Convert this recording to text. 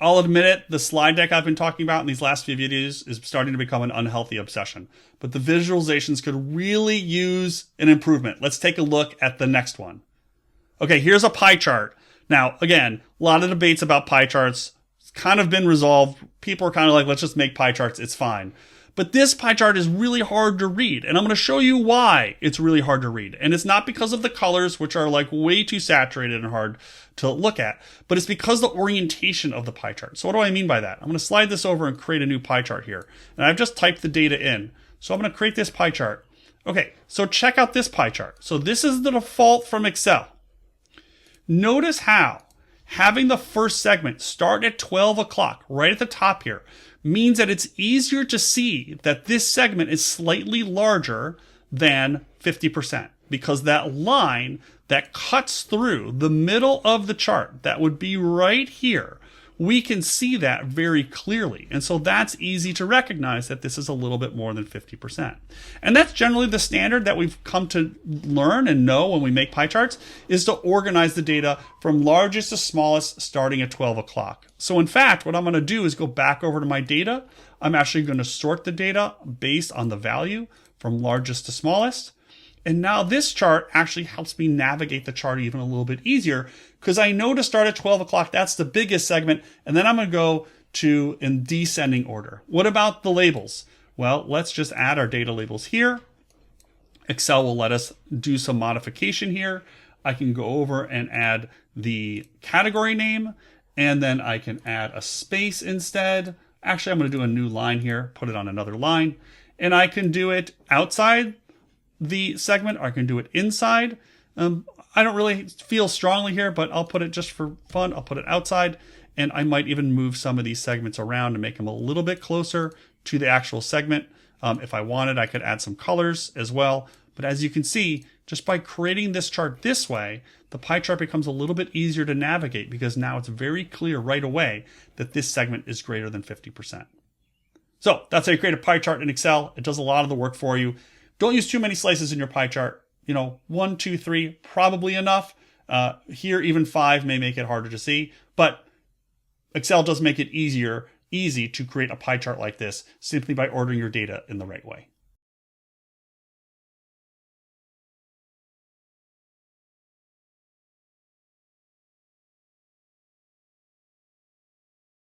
I'll admit it, the slide deck I've been talking about in these last few videos is starting to become an unhealthy obsession. But the visualizations could really use an improvement. Let's take a look at the next one. Okay, here's a pie chart. Now, again, a lot of debates about pie charts. It's kind of been resolved. People are kind of like, let's just make pie charts. It's fine. But this pie chart is really hard to read. And I'm going to show you why it's really hard to read. And it's not because of the colors, which are like way too saturated and hard to look at, but it's because the orientation of the pie chart. So what do I mean by that? I'm going to slide this over and create a new pie chart here. And I've just typed the data in. So I'm going to create this pie chart. Okay, so check out this pie chart. So this is the default from Excel. Notice how having the first segment start at 12 o'clock right at the top here means that it's easier to see that this segment is slightly larger than 50% because that line that cuts through the middle of the chart, that would be right here, we can see that very clearly. And so that's easy to recognize that this is a little bit more than 50%. And that's generally the standard that we've come to learn and know when we make pie charts, is to organize the data from largest to smallest starting at 12 o'clock. So in fact, what I'm going to do is go back over to my data. I'm actually going to sort the data based on the value from largest to smallest. And now this chart actually helps me navigate the chart even a little bit easier because I know to start at 12 o'clock, that's the biggest segment. And then I'm going to go to in descending order. What about the labels? Well, let's just add our data labels here. Excel will let us do some modification here. I can go over and add the category name, and then I can add a space instead. Actually, I'm going to do a new line here, put it on another line, and I can do it outside the segment, or I can do it inside. I don't really feel strongly here, but I'll put it just for fun. I'll put it outside, and I might even move some of these segments around to make them a little bit closer to the actual segment. If I wanted, I could add some colors as well. But as you can see, just by creating this chart this way, the pie chart becomes a little bit easier to navigate because now it's very clear right away that this segment is greater than 50%. So that's how you create a pie chart in Excel. It does a lot of the work for you. Don't use too many slices in your pie chart. 1, 2, 3, probably enough. Here, even 5 may make it harder to see, but Excel does make it easy to create a pie chart like this simply by ordering your data in the right way.